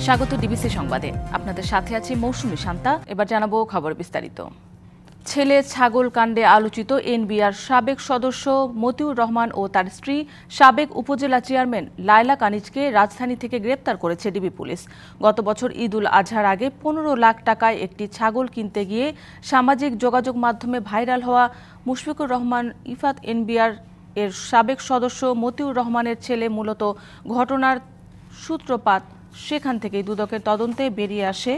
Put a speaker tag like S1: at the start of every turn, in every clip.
S1: স্বাগত ডিবিসি সংবাদে। আপনাদের সাথে আছি মৌসুমী শান্তা। এবার জানাবো খবর বিস্তারিত। ছেলে ছাগল কাণ্ডে আলোচিত এনবিআর সাবেক সদস্য মতিউর রহমান ও তার স্ত্রী সাবেক উপজেলা চেয়ারম্যান লায়লা কানিজকে রাজধানী থেকে গ্রেপ্তার করেছে ডিবি পুলিশ। গত বছর ঈদ উল আজহার আগে 15 লাখ টাকায় একটি ছাগল কিনতে গিয়ে সামাজিক যোগাযোগ মাধ্যমে ভাইরাল হওয়া মুশফিকুর রহমান ইফাত এনবিআর এর সাবেক সদস্য মতিউর রহমানের ছেলে মূলত ঘটনার সূত্রপাত সেখান থেকেই দুদকের তদন্তে বেরিয়ে আসে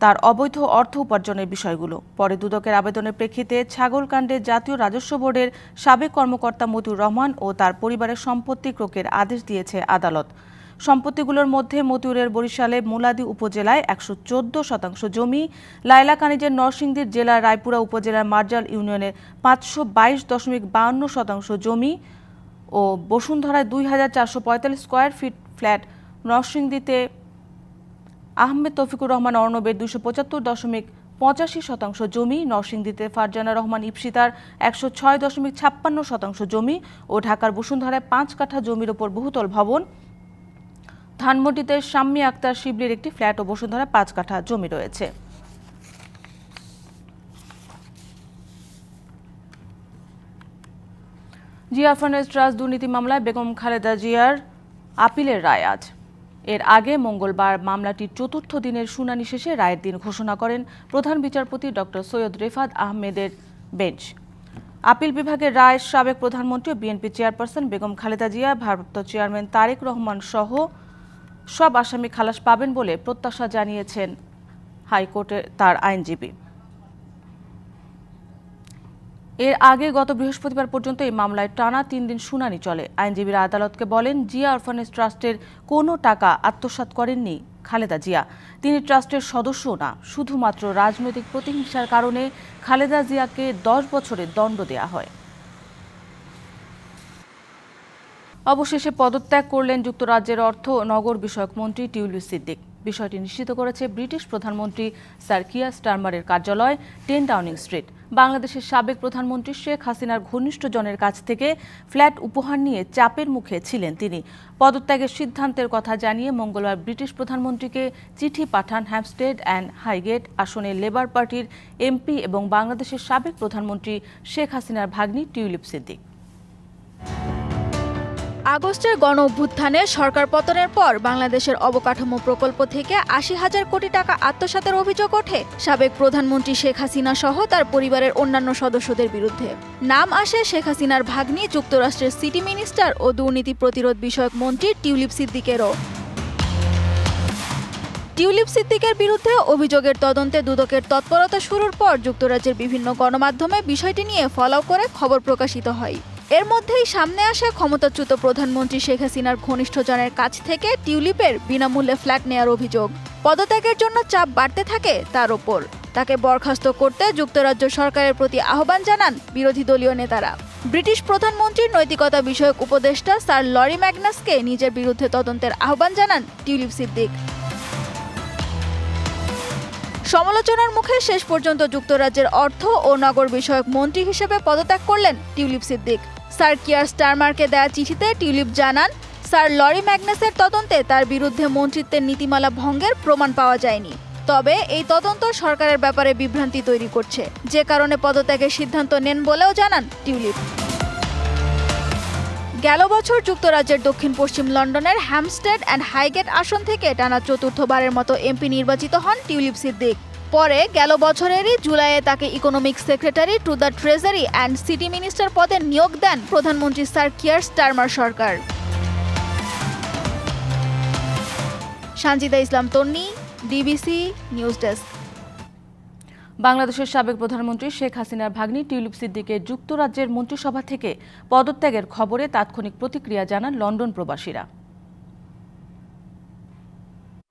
S1: তার অবৈধ অর্থ উপার্জনের বিষয়গুলো। পরে দুদকের আবেদনের প্রেক্ষিতে ছাগলকাণ্ডে জাতীয় রাজস্ব বোর্ডের সাবেক কর্মকর্তা মতিউর রহমান ও তার পরিবারের সম্পত্তি ক্রোকের আদেশ দিয়েছে আদালত। সম্পত্তিগুলোর মধ্যে মতিউরের বরিশালে মুলাদি উপজেলায় 114% জমি, লায়লা কানিজের নরসিংদীর জেলার রায়পুরা উপজেলার মার্জাল ইউনিয়নের 522.52% জমি ও বসুন্ধরায় 2445 স্কয়ার ফিট ফ্ল্যাট, নরসিংদীতে আহমেদ তৌফিকুর রহমান অর্ণবের 275.85% জমি, নরসিংদীতে ফারজানা রহমান ইপসিতার 106.56% জমি ও ঢাকার বসুন্ধরায় 5 কাঠা জমির ওপর বহুতল ভবন, ধানমন্ডিতে শাম্মী আক্তার শিবলির একটি ফ্ল্যাট ও বসুন্ধরায় 5 কাঠা জমি রয়েছে। জিয়া ফার্নাস ট্রাস্ট দুর্নীতি মামলায় বেগম খালেদা জিয়ার আপিলের রায় আজ। এর আগে মঙ্গলবার মামলাটির চতুর্থ দিনের শুনানি শেষে রায়ের দিন ঘোষণা করেন প্রধান বিচারপতি ডক্টর সৈয়দ রেফাত আহমেদের বেঞ্চ। আপিল বিভাগের রায় সাবেক প্রধানমন্ত্রী ও বিএনপি চেয়ারপারসন বেগম খালেদা জিয়া, ভারপ্রাপ্ত চেয়ারম্যান তারেক রহমান সহ সব আসামি খালাস পাবেন বলে প্রত্যাশা জানিয়েছেন হাইকোর্টে তার আইনজীবী। এর আগে গত বৃহস্পতিবার পর্যন্ত এই মামলায় টানা 3 দিন শুনানি চলে। আইনজীবীরা আদালতকে বলেন, জিয়া অরফানেজ ট্রাস্টের কোনো টাকা আত্মসাৎ করেননি খালেদা জিয়া। তিনি ট্রাস্টের সদস্যও না, শুধুমাত্র রাজনৈতিক প্রতিহিংসার কারণে খালেদা জিয়াকে 10 বছরের দণ্ড দেয়া হয়। অবশেষে পদত্যাগ করলেন যুক্তরাজ্যের অর্থ ও নগর বিষয়ক মন্ত্রী টিউলিপ সিদ্দিক। বিষয়টি নিশ্চিত করেছে ব্রিটিশ প্রধানমন্ত্রী স্যার কিয়ার স্টারমারের কার্যালয়, 10 ডাউনিং স্ট্রিট। বাংলাদেশের সাবেক প্রধানমন্ত্রী শেখ হাসিনার ঘনিষ্ঠজনের কাছ থেকে ফ্ল্যাট উপহার নিয়ে চাপের মুখে ছিলেন তিনি। পদত্যাগের সিদ্ধান্তের কথা জানিয়ে মঙ্গলবার ব্রিটিশ প্রধানমন্ত্রীকে চিঠি পাঠান হ্যাম্পস্টেড অ্যান্ড হাইগেট আসনের লেবার পার্টির এমপি এবং বাংলাদেশের সাবেক প্রধানমন্ত্রী শেখ হাসিনার ভাগ্নি টিউলিপ সিদ্দিক।
S2: আগস্টের গণ অভ্যুত্থানে সরকার পতনের পর বাংলাদেশের অবকাঠামো প্রকল্প থেকে 80,000 কোটি টাকা আত্মসাতের অভিযোগ ওঠে সাবেক প্রধানমন্ত্রী শেখ হাসিনা সহ তার পরিবারের অন্যান্য সদস্যদের বিরুদ্ধে। নাম আসে শেখ হাসিনার ভাগ্নি যুক্তরাষ্ট্রের সিটি মিনিস্টার ও দুর্নীতি প্রতিরোধ বিষয়ক মন্ত্রী টিউলিপ সিদ্দিকেরও। টিউলিপ সিদ্দিকের বিরুদ্ধে অভিযোগের তদন্তে দুদকের তৎপরতা শুরুর পর যুক্তরাজ্যের বিভিন্ন গণমাধ্যমে বিষয়টি নিয়ে ফলো করে খবর প্রকাশিত হয়। এর মধ্যেই সামনে আসে ক্ষমতাচ্যুত প্রধানমন্ত্রী শেখ হাসিনার ঘনিষ্ঠজনের কাছ থেকে টিউলিপের বিনামূল্যে ফ্ল্যাট নেয়ার অভিযোগ। পদত্যাগের জন্য চাপ বাড়তে থাকে তার ওপর। তাকে বরখাস্ত করতে যুক্তরাজ্য সরকারের প্রতি আহ্বান জানান বিরোধী দলীয় নেতারা। ব্রিটিশ প্রধানমন্ত্রীর নৈতিকতা বিষয়ক উপদেষ্টা স্যার লরি ম্যাগনাসকে নিজের বিরুদ্ধে তদন্তের আহ্বান জানান টিউলিপ সিদ্দিক। সমালোচনার মুখে শেষ পর্যন্ত যুক্তরাজ্যের অর্থ ও নগর বিষয়ক মন্ত্রী হিসেবে পদত্যাগ করলেন টিউলিপ সিদ্দিক। স্যার কিয়ার স্টারমারকে দেয়া চিঠিতে টিউলিপ জানান, স্যার লরি ম্যাগনাসের তদন্তে তার বিরুদ্ধে মন্ত্রিত্বের নীতিমালা ভঙ্গের প্রমাণ পাওয়া যায়নি। তবে এই তদন্ত সরকারের ব্যাপারে বিভ্রান্তি তৈরি করছে, যে কারণে পদত্যাগের সিদ্ধান্ত নেন বলেও জানান টিউলিপ। গেল বছর যুক্তরাজ্যের দক্ষিণ পশ্চিম লন্ডনের হ্যাম্পস্টেড অ্যান্ড হাইগেট আসন থেকে টানা চতুর্থবারের মতো এমপি নির্বাচিত হন টিউলিপ সিদ্দিক। পরে গেল বছরেরই জুলাইয়ে তাকে economic secretary to the treasury and city minister পদে নিয়োগ দেন প্রধানমন্ত্রী স্যার কিয়ার স্টারমার সরকার। সানজিদা ইসলাম তন্নি, ডিবিসি নিউজ ডেস্ক।
S1: বাংলাদেশের সাবেক প্রধানমন্ত্রী শেখ হাসিনার ভাগ্নি টিউলিপ সিদ্দিকের যুক্তরাজ্যের মন্ত্রিসভা থেকে পদত্যাগের খবরে তাৎক্ষণিক প্রতিক্রিয়া জানান লন্ডন প্রবাসীরা।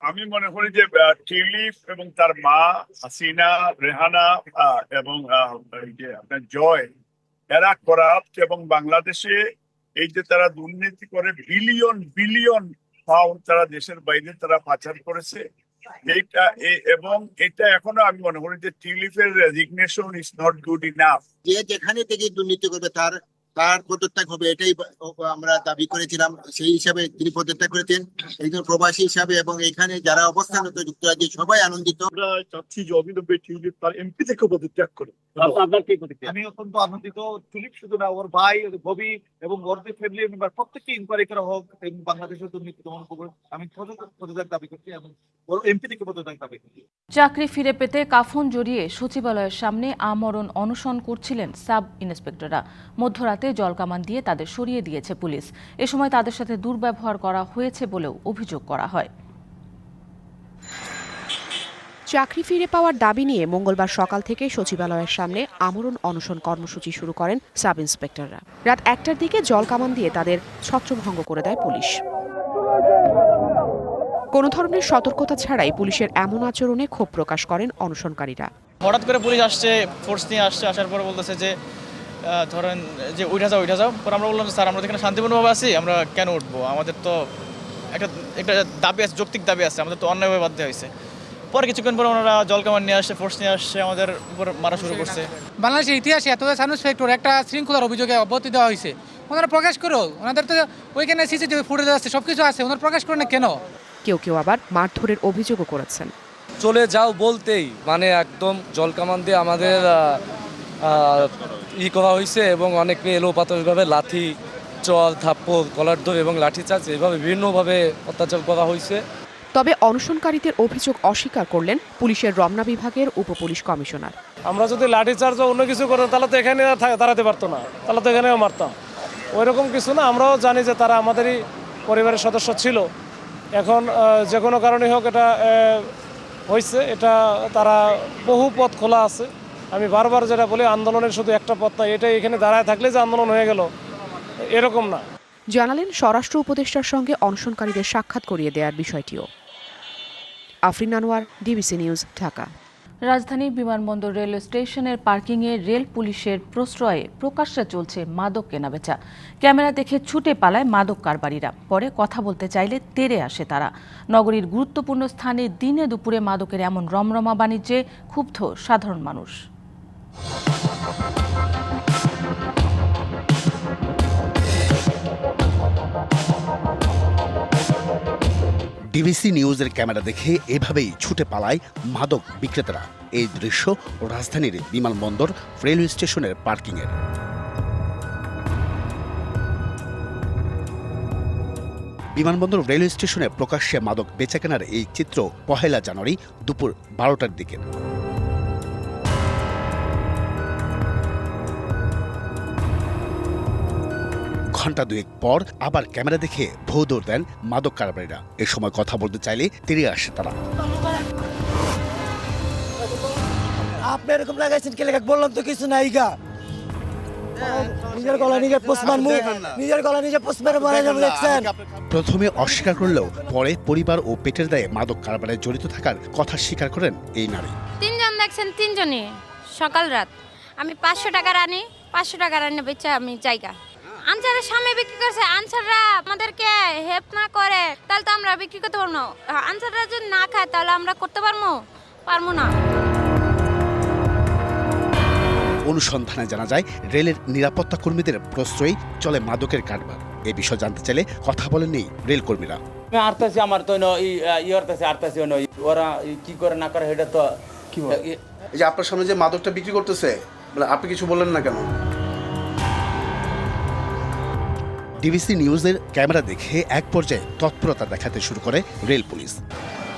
S3: আমি মনে করি যে টিউলিপ এবং তার মা হাসিনা, রেহানা এবং আপনার জয়, এরা করাপ্ট এবং বাংলাদেশে এই যে তারা দুর্নীতি করে বিলিয়ন বিলিয়ন পাউন্ড তারা দেশের বাইরে তারা পাচার করেছে, এইটা এবং এটা এখনো আমি মনে করি যে টিউলিপের resignation is not good enough.
S4: যে যেখানে থেকে দুর্নীতি করবে তার তার পদত্যাগ হবে, এটাই আমরা দাবি করেছিলাম। সেই হিসাবে তিনি পদত্যাগ করেছেন একজন প্রবাসী হিসাবে, এবং এখানে যারা অবস্থানরত যুক্তরাজ্যে সবাই আনন্দিত।
S3: আমরা চাচ্ছি যে অবিলম্বে টিউলিপ তার এমপি থেকে পদত্যাগ করে।
S5: আপনার কি প্রতিক্রিয়া? আমি অত্যন্ত আনন্দিত। টিউলিপ শুধু না, ওর ভাই, ওর ববি এবং ওর যে ফ্যামিলি মেম্বার প্রত্যেককে ইনকোয়ারি করা হোক এবং বাংলাদেশের দুর্নীতি দমন করবে। আমি পদত্যাগ দাবি করছি এবং ওর এমপি থেকে পদত্যাগ দাবি করছি।
S1: চাকরি ফিরে পেতে কাফন জড়িয়ে সচিবালয়ের সামনে আমরণ অনশন করছিলেন সাব ইন্সপেক্টররা। মধ্যরাতে জলকামান দিয়ে তাদের সরিয়ে দিয়েছে পুলিশ। এ সময় তাদের সাথে দুর্ব্যবহার করা হয়েছে বলেও অভিযোগ করা হয়।
S6: চাকরি ফিরে পাওয়ার দাবি নিয়ে মঙ্গলবার সকাল থেকে সচিবালয়ের সামনে আমরণ অনশন কর্মসূচি শুরু করেন সাব ইন্সপেক্টররা। রাত 1টার দিকে জলকামান দিয়ে তাদের ছত্রভঙ্গ করে দেয় পুলিশ। কোনো ধরনের সতর্কতা ছাড়াই পুলিশের এমন আচরণে ক্ষোভ প্রকাশ করেন অনশনকারীরা।
S7: হঠাৎ করে পুলিশ আসছে, ফোর্স নিয়ে আসছে, আসার পর বলতেছে যে ধরেন যে উঠে যাও। পর আমরা বললাম স্যার আমরা এখানে শান্তিপূর্ণভাবে আছি, আমরা কেন উঠবো? আমাদের তো একটা দাবি আছে, যৌক্তিক দাবি আছে, আমাদের তো অন্যায়ভাবে বাধ্য হয়েছে। পরে কিছুক্ষণ পর ওনারা জলকামান নিয়ে আসছে, ফোর্স নিয়ে আসছে, আমাদের উপর মারা শুরু করছে।
S8: বাংলাদেশের ইতিহাসে এত সাব ইন্সপেক্টর একটা শৃঙ্খলার অভিযোগে অব্যাহতি দেওয়া হয়েছে, ওনারা প্রকাশ করো। ওনাদের তো ওইখানে সিসিটিভি ফুটেজ আছে, সবকিছু আছে, ওনারা প্রকাশ করে না কেন?
S6: কেউ কেউ আবার মারধরের অভিযোগও করেছেন।
S9: চলে যাও বলতেই মানে একদম জলকামান দিয়ে আমাদের করা হয়েছে, এবং অনেকে এলোপাতাড়িভাবে লাঠি, চল, থাপ্পড়, কলার দড়ি এবং লাঠিচার্জ এভাবে বিভিন্নভাবে অত্যাচার করা হয়েছে।
S6: তবে অনশনকারীদের অভিযোগ অস্বীকার করলেন পুলিশের রমনা বিভাগের উপপুলিশ কমিশনার।
S9: আমরা যদি লাঠিচার্জ অন্য কিছু করতাম তাহলে তো এখানে দাঁড়াতে পারতো না, তাহলে তো এখানেও মারতাম। ওই রকম কিছু না, আমরাও জানি যে তারা আমাদেরই পরিবারের সদস্য ছিল। এখন যে কোনো কারণে হোক এটা হয়েছে, এটা তারা বহু পথ খোলা আছে। আমি বারবার যেটা বলি, আন্দোলনের শুধু একটা পথ না, এটা এখানে দাঁড়ায় থাকলে যে আন্দোলন হয়ে গেল এরকম না।
S6: জানালেন স্বরাষ্ট্র উপদেষ্টার সঙ্গে অনশনকারীদের সাক্ষাৎ করিয়ে দেওয়ার বিষয়টিও। Afrin Anwar, DBC news, Dhaka.
S1: রাজধানী বিমানবন্দর রেল স্টেশনের পার্কিংয়ে রেল পুলিশের প্রশ্রয়ে প্রকাশ্যে চলছে মাদক কেনাবেচা। ক্যামেরা দেখে ছুটে পালায় মাদক কারবারিরা। পরে কথা বলতে চাইলে তেড়ে আসে তারা। নগরীর গুরুত্বপূর্ণ স্থানে দিনে দুপুরে মাদকের এমন রমরমা বাণিজ্যে ক্ষুব্ধ সাধারণ মানুষ।
S10: ডিবিসি নিউজের ক্যামেরা দেখে এভাবেই ছুটে পালায় মাদক বিক্রেতারা। এই দৃশ্য রাজধানীর বিমানবন্দর রেলওয়ে স্টেশনের পার্কিংয়ের। বিমানবন্দর রেলওয়ে স্টেশনে প্রকাশ্যে মাদক বেচাকেনার এই চিত্র 1 জানুয়ারি দুপুর 12টার দিকে। ঘণ্টা দুয়েক পর আবার ক্যামেরা দেখে ভৌ দৌড় দেন মাদক কারবারিরা। এ সময় কথা বলতে চাইলে তেড়ে আসে তারা।
S11: আপনি এরকম লাগাইছেন কে লেখা? বললাম তো কিছু নাই গা। নিজের গলা নিজে পোস্টম্যান, নিজের গলা নিজে পোস্টম্যান মারা যাবে দেখছেন।
S10: প্রথমে অস্বীকার করলেও পরে পরিবার ও পেটের দায়ে মাদক কারবারে জড়িত থাকার কথা স্বীকার করেন এই নারী।
S12: 3 জন দেখছেন, 3 জনই সকাল রাত। আমি 500 টাকা রানি, 500 টাকা রান্না বেচে আমি জায়গা। আনসারের সামনে বিক্রি করছে। আনসাররা আমাদেরকে হেল্প না করে তাহলে তো আমরা বিক্রি করতে পারবো না। আনসাররা যদি না খায় তাহলে আমরা করতে পারবো না।
S10: অনুসন্ধানে জানা যায় রেলের নিরাপত্তা কর্মীদের প্রশ্রয়ই চলে মাদকের কারবার। এ বিষয়ে জানতে চাইলে কথা বলেননি রেল কর্মীরা।
S5: আমার তো ওরা কি করে না করে এটা তো কি বলে।
S13: এই যে আপনার সামনে যে মাদকটা বিক্রি করতেছে, আপনি কিছু বললেন না কেন?
S10: ডিবিসি নিউজের ক্যামেরা দেখে এক পর্যায়ে তৎপরতা দেখাতে শুরু করে রেল পুলিশ।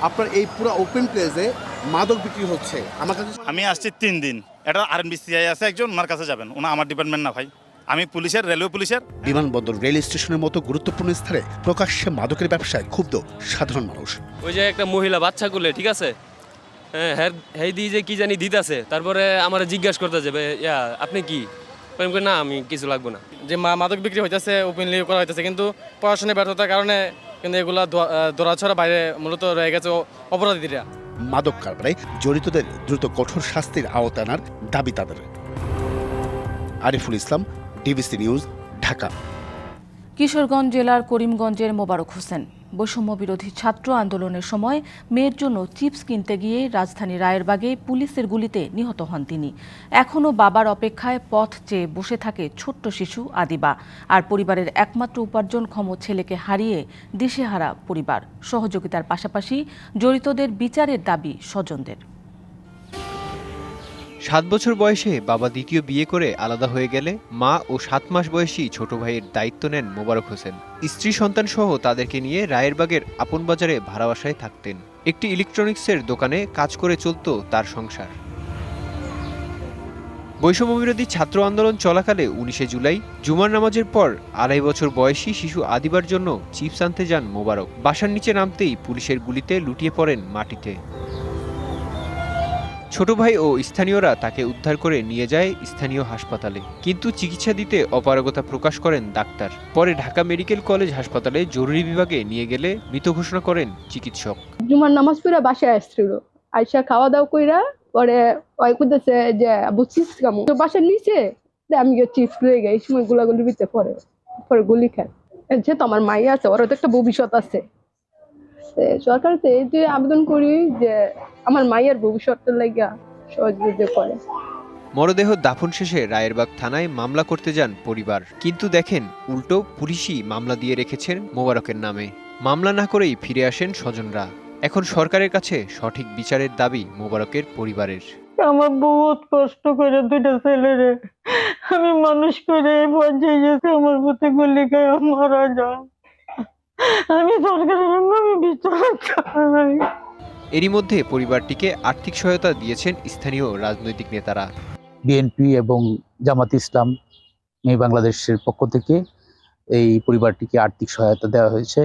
S13: আপনার এই পুরো ওপেন প্লেসে মাদক বিক্রি হচ্ছে। আমার কাছে
S7: আমি আসছি 3 দিন। এটা আরএনবিসিআই আছে একজন, ওনার কাছে যাবেন। ওনা আমার ডিপার্টমেন্ট না ভাই, আমি পুলিশের, রেলওয়ে পুলিশের।
S10: বিমানবন্দর রেল স্টেশনের মতো গুরুত্বপূর্ণ স্থানে প্রকাশ্যে মাদকের ব্যবসায় ক্ষুব্ধ সাধারণ মানুষ।
S9: ওই যে একটা মহিলা বাচ্চা গুলে, ঠিক আছে, হ্যাঁ দিয়ে যে কি জানি দিতেছে, তারপরে আমার জিজ্ঞাসা করতে যাবে আপনি কি না, আমি কিছু লাগবো না।
S8: যে মাদক বিক্রি হইতেছে, ওপেনলি করা হইতেছে, কিন্তু পড়াশোনায় ব্যর্থতার কারণে কিন্তু এগুলা দৌড়াছড়া বাইরে মূলত রয়ে গেছে অপরাধীরা।
S10: মাদক কারবারে জড়িতদের দ্রুত কঠোর শাস্তির আওতায় আনার দাবি তাদের। Ariful Islam, DBC news, Dhaka.
S1: কিশোরগঞ্জ জেলার করিমগঞ্জের মোবারক হোসেন বৈষম্য বিরোধী ছাত্র আন্দোলনের সময় মেয়ের জন্য চিপস কিনতে গিয়ে রাজধানী রায়েরবাগে পুলিশের গুলিতে নিহত হন তিনি। এখনও বাবার অপেক্ষায় পথ চেয়ে বসে থাকে ছোট্ট শিশু আদিবা। আর পরিবারের একমাত্র উপার্জনক্ষম ছেলেকে হারিয়ে দিশেহারা পরিবার। সহযোগিতার পাশাপাশি জড়িতদের বিচারের দাবি স্বজনদের।
S14: 7 বছর বয়সে বাবা দ্বিতীয় বিয়ে করে আলাদা হয়ে গেলে মা ও 7 মাস বয়সী ছোট ভাইয়ের দায়িত্ব নেন মোবারক হোসেন। স্ত্রী সন্তান সহ তাদেরকে নিয়ে রায়েরবাগের আপন বাজারে ভাড়া বাসায় থাকতেন। একটি ইলেকট্রনিক্সের দোকানে কাজ করে চলত তার সংসার। বৈষম্যবিরোধী ছাত্র আন্দোলন চলাকালে 19শে জুলাই জুমার নামাজের পর 2.5 বছর বয়সী শিশু আদিবার জন্য চিপস আনতে যান মোবারক। বাসার নিচে নামতেই পুলিশের গুলিতে লুটিয়ে পড়েন মাটিতে। ছোট ভাই ও স্থানীয়রা তাকে উদ্ধার করে নিয়ে যায় স্থানীয় হাসপাতালে, কিন্তু চিকিৎসা দিতে অপারগতা প্রকাশ করেন ডাক্তার। পরে ঢাকা মেডিকেল কলেজ হাসপাতালে জরুরি বিভাগে নিয়ে গেলে মৃত ঘোষণা করেন চিকিৎসক।
S15: জুমার নামাজ পড়ে বাসায় আসছিল, আইসা খাওয়া দাওয়া কইরা পরে ওই কইতেছে যে আবু চিপস খামু, তো বাসার নিচে আমি চিপস লয়ে গেই, এই সময় গুলাগুলির ভিতরে পরে গুলি খায়। যে তো আমার মাই আছে, ওর তো একটা ভবিষ্যৎ আছে। সরকার এই যে আবেদন করি যে আমার মায়ের ভবিষ্যতের লাগিয়া সহযোগিতা করে।
S14: মরদেহ দাফন শেষে রায়েরবাগ থানায় মামলা করতে যান পরিবার, কিন্তু দেখেন উল্টো পুলিশই মামলা দিয়ে রেখেছেন মোবারকের নামে। মামলা না করেই ফিরে আসেন স্বজনরা। এখন সরকারের কাছে সঠিক বিচারের দাবি মোবারকের পরিবারের।
S15: আমার বহুত কষ্ট করে দুইটা ছেলেরে আমি মানুষ করে পর্যায়ে গেছে, আমার প্রতি গুলি খায় মারা যায়। আমি সরকারের বিচার চাই।
S14: এরই মধ্যে পরিবারটিকে আর্থিক সহায়তা দিয়েছেন স্থানীয় রাজনৈতিক নেতারা।
S16: বিএনপি এবং জামাত ইসলাম বাংলাদেশের পক্ষ থেকে এই পরিবারটিকে আর্থিক সহায়তা দেওয়া হয়েছে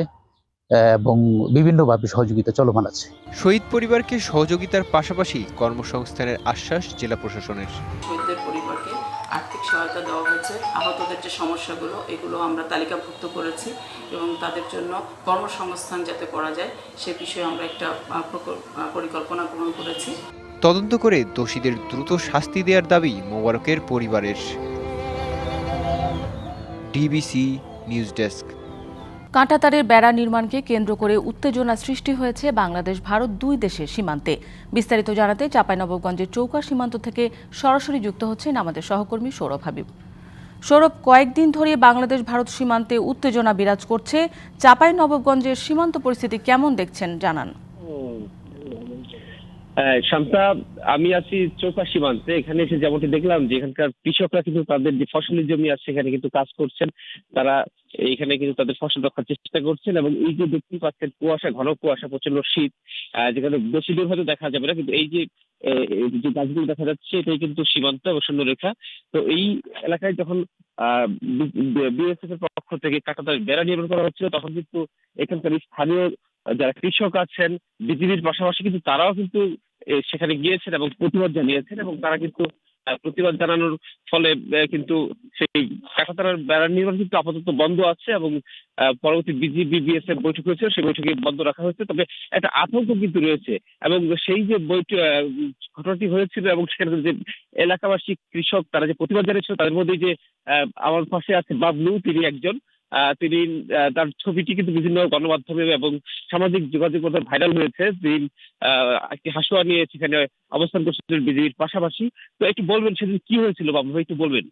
S16: এবং বিভিন্নভাবে সহযোগিতা চলমান আছে।
S14: শহীদ পরিবারকে সহযোগিতার পাশাপাশি কর্মসংস্থানের আশ্বাস জেলা প্রশাসনের।
S17: শহীদদের পরিবারকে আর্থিক সহায়তা দেওয়া হয়েছে। আহতদের যে সমস্যাগুলো এগুলো আমরা তালিকাভুক্ত করেছি এবং তাদের জন্য কর্মসংস্থান যাতে করা যায় সে বিষয়ে আমরা একটা পরিকল্পনা গ্রহণ করেছি।
S14: তদন্ত করে দোষীদের দ্রুত শাস্তি দেওয়ার দাবি মোবারকের পরিবারের। DBC news desk.
S1: কাঁটাতারের বেড়া নির্মাণকে কেন্দ্র করে উত্তেজনা সৃষ্টি হয়েছে বাংলাদেশ ভারত দুই দেশের সীমান্তে। বিস্তারিত জানাতে চাঁপাইনবাবগঞ্জের চৌকা সীমান্ত থেকে সরাসরি যুক্ত হচ্ছেন আমাদের সহকর্মী সৌরভ হাবিব। সৌরভ, কয়েকদিন ধরে বাংলাদেশ ভারত সীমান্তে উত্তেজনা বিরাজ করছে। চাঁপাইনবাবগঞ্জের সীমান্ত পরিস্থিতি কেমন দেখছেন জানান।
S18: শান্তা, আমি আছি চৌকা সীমান্তে। এখানে এসে যেমনটি দেখলাম যে এখানকার কৃষকরা কিন্তু তাদের যে ফসলের জমি আছে সেখানে কিন্তু কাজ করছেন। তারা এখানে কিন্তু তাদের ফসল রক্ষার চেষ্টা করছেন এবং এই যে দেখতে পাচ্ছেন কুয়াশা, ঘন কুয়াশা, প্রচন্ড শীত, যেখানে বেশি দূর হয়তো দেখা যাবে না, কিন্তু এই যে গাছগুলো দেখা যাচ্ছে এটাই কিন্তু সীমান্ত এবং সৈন্যরেখা। তো এই এলাকায় যখন বিএসএফ এর পক্ষ থেকে কাঁটাতার বেড়া নির্মাণ করা হচ্ছিল তখন কিন্তু এখানকার স্থানীয় যারা কৃষক আছেন বিজিবির পাশাপাশি কিন্তু তারাও কিন্তু সেখানে গিয়েছেন এবং প্রতিবাদ জানিয়েছেন এবং তারা কিন্তু প্রতিবাদ জানানোর ফলে কিন্তু সেই কাঁটাতারের বেড়া নির্মাণ কিন্তু আপাতত বন্ধ আছে এবং পরবর্তী বিজিবি বিএসএফ বৈঠক হয়েছে সেই বৈঠকে বন্ধ রাখা হয়েছে। তবে একটা আতঙ্ক কিন্তু রয়েছে এবং সেই যে ঘটনাটি হয়েছিল এবং সেখানে যে এলাকাবাসী কৃষক তারা যে প্রতিবাদ জানিয়েছিল তাদের মধ্যে যে আমার পাশে আছে বাবলু, তিনি একজন, তিনি তার ছবিটি কিন্তু বিভিন্ন গণমাধ্যমে এবং সামাজিক যোগাযোগ মাধ্যমে ভাইরাল হয়েছে। তিনি একটি হাসুয়া নিয়ে সেখানে অবস্থান করছিলেন বিজেপির পাশাপাশি। তো একটু বলবেন সেদিন কি হয়েছিল বাবু ভাই, একটু বলবেন।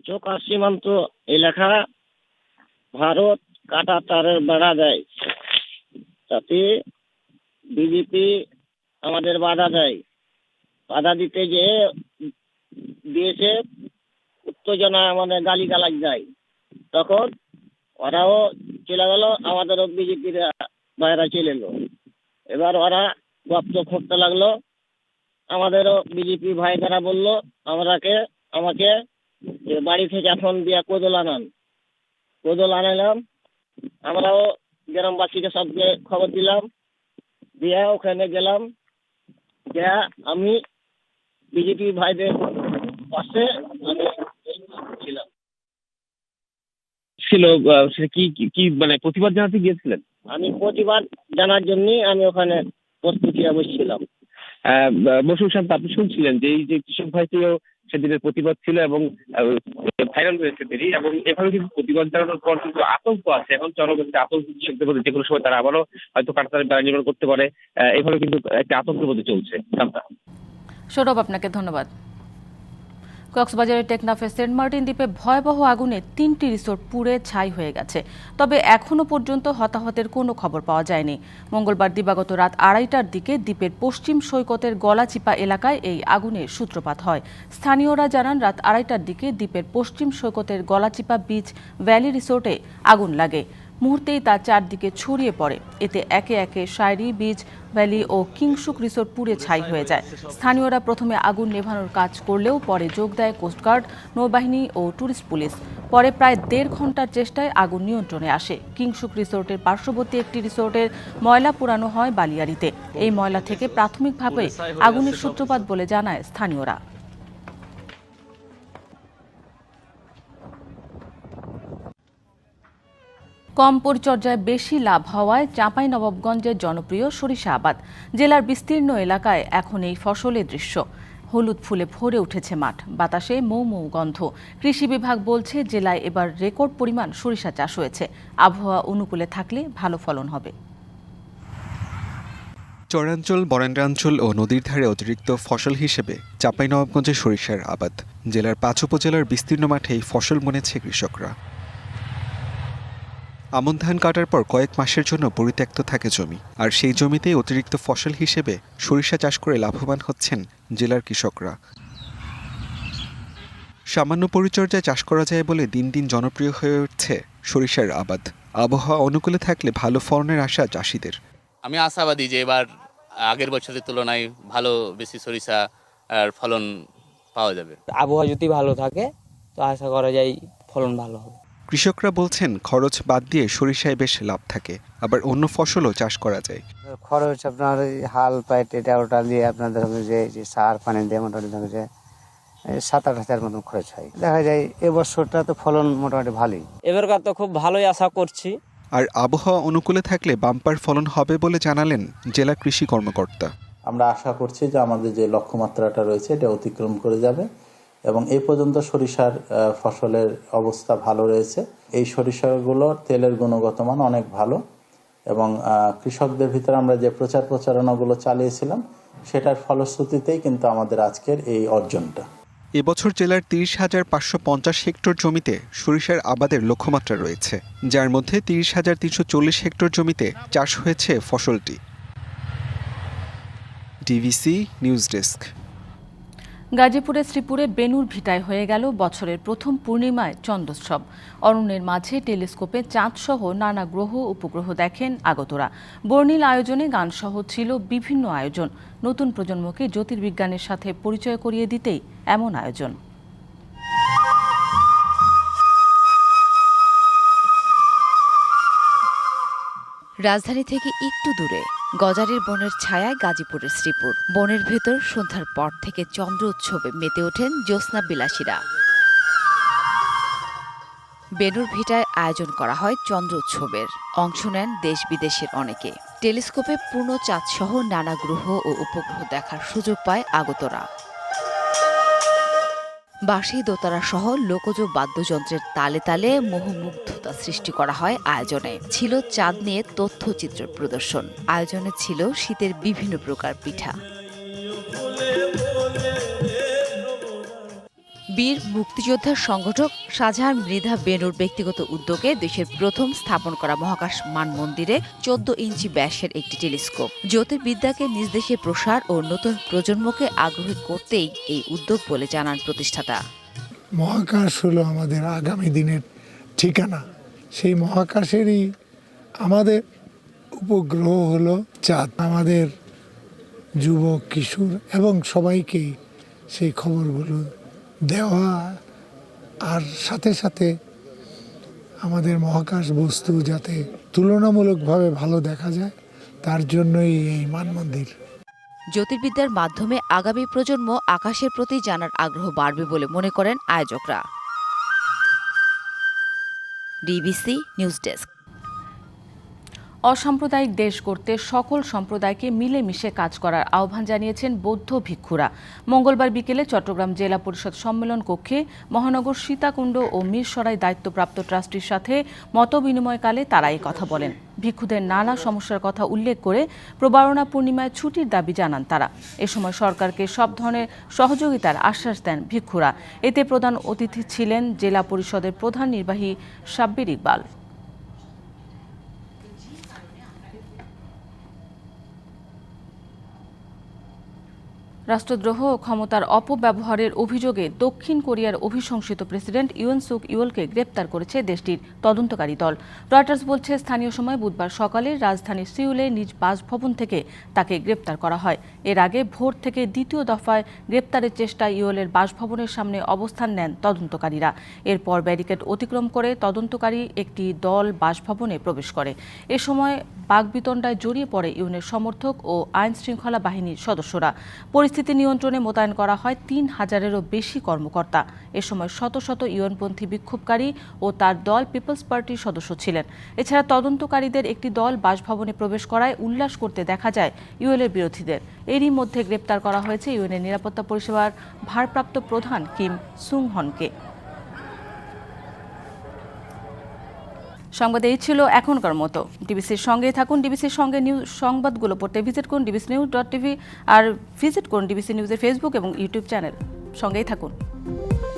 S19: চৌকা সীমান্ত এলাকা ভারত কাঁটাতারের বেড়া দেয়, তাতে বিজেপি আমাদের বাধা দেয়। বাধা দিতে যে দিয়েছে উত্তেজনা মানে গালিগালাজ দেয়, তখন ওরাও চলে গেল, আমাদেরও বিজেপির ভাইরা চলে এলো। এবার ওরা গপ্ত করতে লাগলো, আমাদেরও বিজেপি ভাইরা বললো আমাকে বাড়ি থেকে এখন দিয়া কোদল আনান। কোদল আনালাম, আমরাও গ্রামবাসীকে সবকে খবর দিলাম, দিয়া ওখানে গেলাম, যা আমি বিজেপি ভাইদের পাশে আমি ছিলাম।
S18: ছিল কি কি মানে প্রতিবাদ জানাতে গিয়েছিলেন?
S19: আমি প্রতিবাদ জানার জন্য আমি ওখানে প্রস্তুতি বসছিলাম।
S18: মৌসুম সাহেব, আপনি শুনছিলেন যে এই যে কৃষক ভাইটিও সেদিনের প্রতিবাদ ছিল এবং ভাইরাল হয়েছে তিনি, এবং এভাবে কিন্তু প্রতিবাদ জানানোর পর কিন্তু আতঙ্ক আছে। এখন জনগণের আতঙ্ক শিখতে বলতে যে কোনো সময় তারা আবারও হয়তো কাঁটাতারের বেড়া নির্মাণ করতে পারে, এভাবে কিন্তু একটা আতঙ্কের মধ্যে চলছে।
S1: সৌরভ, আপনাকে ধন্যবাদ। কক্সবাজারের টেকনাফে সেন্ট মার্টিন দ্বীপে ভয়াবহ আগুনে 3টি রিসোর্ট পুড়ে ছাই হয়ে গেছে, তবে এখনো পর্যন্ত হতাহতের কোনো খবর পাওয়া যায়নি। মঙ্গলবার দিবাগত রাত 2:30টার দিকে দ্বীপের পশ্চিম সৈকতের গলাচিপা এলাকায় এই আগুনের সূত্রপাত হয়। স্থানীয়রা জানান, রাত 2:30টার দিকে দ্বীপের পশ্চিম সৈকতের গলাচিপা বিচ ভ্যালি রিসোর্টে আগুন লাগে। মুহূর্তেই তা চারদিকে ছড়িয়ে পড়ে। এতে একে একে শায়রি, বিচ ভ্যালি ও কিংসুক রিসোর্ট পুড়ে ছাই হয়ে যায়। স্থানীয়রা প্রথমে আগুন নেভানোর কাজ করলেও পরে যোগ দেয় কোস্টগার্ড, নৌবাহিনী ও টুরিস্ট পুলিশ। পরে প্রায় 1.5 ঘন্টার চেষ্টায় আগুন নিয়ন্ত্রণে আসে। কিংসুক রিসোর্টের পার্শ্ববর্তী একটি রিসোর্টের ময়লা পোড়ানো হয় বালিয়াড়িতে। এই ময়লা থেকে প্রাথমিকভাবে আগুনের সূত্রপাত বলে জানায় স্থানীয়রা। কম পরিচর্যায় বেশি লাভ হওয়ায় চাঁপাইনবাবগঞ্জের জনপ্রিয় সরিষা আবাদ। জেলার বিস্তীর্ণ এলাকায় এখন এই ফসলের দৃশ্য। হলুদ ফুলে ভরে উঠেছে মাঠ, বাতাসে মৌ মৌ গন্ধ। কৃষি বিভাগ বলছে, জেলায় এবার রেকর্ড পরিমাণ সরিষা চাষ হয়েছে। আবহাওয়া অনুকূলে থাকলে ভালো ফলন হবে।
S20: চরাঞ্চল, বরেন্দ্রাঞ্চল ও নদীর ধারে অতিরিক্ত ফসল হিসেবে চাঁপাইনবাবগঞ্জে সরিষার আবাদ। জেলার 5 উপজেলার বিস্তীর্ণ মাঠে এই ফসল বুনেছে কৃষকরা। আমন ধান কাটার পর কয়েক মাসের জন্য পরিত্যক্ত থাকে জমি, আর সেই জমিতেই অতিরিক্ত ফসল হিসেবে সরিষা চাষ করে লাভবান হচ্ছেন জেলার কৃষকরা। সামান্য পরিচর্যায় চাষ করা যায় বলে দিন দিন জনপ্রিয় হয়ে উঠছে সরিষার আবাদ। আবহাওয়া অনুকূলে থাকলে ভালো ফলনের আশা চাষিদের।
S21: আমি আশাবাদী যে এবার আগের বছরের তুলনায় ভালো বেশি সরিষা আর ফলন পাওয়া যাবে।
S22: আবহাওয়া যদি ভালো থাকে তো আশা করা যায় ফলন ভালো হবে।
S20: কৃষকরা বলছেন, খরচ বাদ দিয়ে সরিষায় বেশ লাভ থাকে, আবার অন্য ফসলও চাষ করা যায়।
S22: খরচ আপনার হাল পাইট এটা ওটা দিয়ে আপনাদের যে সার পানি দিয়ে মোটামুটি 7-8 হাজার মতন খরচ হয়। দেখা যায় এবছরটা তো ফলন মোটামুটি ভালোই, এবারকার তো খুব ভালোই আশা করছি।
S20: আর আবহাওয়া অনুকূলে থাকলে বাম্পার ফলন হবে বলে জানালেন জেলা কৃষি কর্মকর্তা।
S23: আমরা আশা করছি যে আমাদের যে লক্ষ্যমাত্রাটা রয়েছে এটা অতিক্রম করে যাবে, এবং এই পর্যন্ত সরিষার ফসলের অবস্থা ভালো রয়েছে। এই সরিষাগুলোর তেলের গুণগত মান অনেক ভালো, এবং কৃষকদের ভিতরে আমরা যে প্রচারণাগুলো চালিয়েছিলাম সেটার ফলশ্রুতিতেই কিন্তু আমাদের আজকের এই অর্জনটা।
S20: এবছর জেলার 30,550 হেক্টর জমিতে সরিষার আবাদের লক্ষ্যমাত্রা রয়েছে, যার মধ্যে 30,340 হেক্টর জমিতে চাষ হয়েছে ফসলটি। DVC news desk.
S1: গাজীপুরের শ্রীপুরে বেনুর ভিটায় হয়ে গেল বছরের প্রথম পূর্ণিমায় চন্দ্রোৎসব। অরণ্যের মাঝে টেলিস্কোপে চাঁদসহ নানা গ্রহ উপগ্রহ দেখেন আগতরা। বর্ণিল আয়োজনে গানসহ ছিল বিভিন্ন আয়োজন। নতুন প্রজন্মকে জ্যোতির্বিজ্ঞানের সাথে পরিচয় করিয়ে দিতেই এমন আয়োজন।
S24: রাজধানী থেকে একটু দূরে গজারির বনের ছায়ায় গাজীপুরের শ্রীপুর। বনের ভেতর সন্ধ্যার পর থেকে চন্দ্র উৎসবে মেতে ওঠেন জ্যোৎস্না বিলাসীরা। বেনুর ভিটায় আয়োজন করা হয় চন্দ্র উৎসবের। অংশ নেন দেশ বিদেশের অনেকে। টেলিস্কোপে পূর্ণ চাঁদসহ নানা গ্রহ ও উপগ্রহ দেখার সুযোগ পায় আগতরা। বাঁশি, দোতারা সহ লোকজ বাদ্যযন্ত্রের তালে তালে মোহমুগ্ধতা সৃষ্টি করা হয় আয়োজনে। ছিল চাঁদ নিয়ে তথ্যচিত্র প্রদর্শন। আয়োজনে ছিল শীতের বিভিন্ন প্রকার পিঠা। বীর মুক্তিযোদ্ধার সংগঠক শাহজাহান মৃধা বেনুর ব্যক্তিগত উদ্যোগে দেশের প্রথম স্থাপন করা মহাকাশ মানমন্দিরে 14 ইঞ্চি ব্যাসের একটি টেলিস্কোপ। জ্যোতির্বিদ্যাকে নিজ দেশে প্রসার ও নতুন প্রজন্মকে আগ্রহী করতেই এই উদ্যোগ বলে জানান প্রতিষ্ঠাতা।
S25: মহাকাশ হলো আমাদের আগামী দিনের ঠিকানা। সেই মহাকাশেরই আমাদের উপগ্রহ হলো চাঁদ। আমাদের যুবক, কিশোর এবং সবাইকেই সেই খবরগুলো দেওয়া, আর সাথে সাথে আমাদের মহাকাশ বস্তু যাতে তুলনামূলকভাবে ভালো দেখা যায় তার জন্যই এই মানমন্দির।
S24: জ্যোতির্বিদ্যার মাধ্যমে আগামী প্রজন্ম আকাশের প্রতি জানার আগ্রহ বাড়বে বলে মনে করেন আয়োজকরা। DBC news desk.
S1: অসাম্প্রদায়িক দেশ গড়তে সকল সম্প্রদায়কে মিলেমিশে কাজ করার আহ্বান জানিয়েছেন বৌদ্ধ ভিক্ষুরা। মঙ্গলবার বিকেলে চট্টগ্রাম জেলা পরিষদ সম্মেলন কক্ষে মহানগর সীতাকুণ্ড ও মিরসরাই দায়িত্বপ্রাপ্ত ট্রাস্টির সাথে মতবিনিময়কালে তারা এই কথা বলেন। ভিক্ষুদের নানা সমস্যার কথা উল্লেখ করে প্রবারণা পূর্ণিমায় ছুটির দাবি জানান তারা। এ সময় সরকারকে সব ধরনের সহযোগিতার আশ্বাস দেন ভিক্ষুরা। এতে প্রধান অতিথি ছিলেন জেলা পরিষদের প্রধান নির্বাহী সাব্বির ইকবাল। রাষ্ট্রদ্রোহ ও ক্ষমতার অপব্যবহারের অভিযোগে দক্ষিণ কোরিয়ার অভিশংসিত প্রেসিডেন্ট ইউন সুক ইউলকে গ্রেপ্তার করেছে দেশটির তদন্তকারী দল। রয়টার্স বলছে, স্থানীয় সময় বুধবার সকালে রাজধানী সিউলে নিজ বাসভবন থেকে তাকে গ্রেপ্তার করা হয়। এর আগে ভোর থেকে দ্বিতীয় দফায় গ্রেপ্তারের চেষ্টায় ইউলের বাসভবনের সামনে অবস্থান নেন তদন্তকারীরা। এরপর ব্যারিকেড অতিক্রম করে তদন্তকারী একটি দল বাসভবনে প্রবেশ করে। এ সময় বাকবিতণ্ডায় জড়িয়ে পড়ে ইউনের সমর্থক ও আইন শৃঙ্খলা বাহিনীর সদস্যরা। পরিস্থিতি নিয়ন্ত্রণে মোতায়েন করা হয় ৩,০০০-এরও বেশি কর্মকর্তা। এ সময় শত শত ইউএনপন্থী বিক্ষোভকারী ও তার দল পিপলস পার্টির সদস্য ছিলেন। এছাড়া তদন্তকারীদের একটি দল বাসভবনে প্রবেশ করায় উল্লাস করতে দেখা যায় ইউএলের বিরোধীদের। এরই মধ্যে গ্রেপ্তার করা হয়েছে ইউএনের নিরাপত্তা পরিষেবার ভারপ্রাপ্ত প্রধান কিম সুং হনকে। সংবাদ এই ছিল এখনকার মতো। ডিবিসির সঙ্গেই থাকুন। ডিবিসির সঙ্গে নিউজ সংবাদগুলো পড়তে ভিজিট করুন dbcnews.tv আর ভিজিট করুন ডিবিসি নিউজের ফেসবুক এবং ইউটিউব চ্যানেল। সঙ্গেই থাকুন।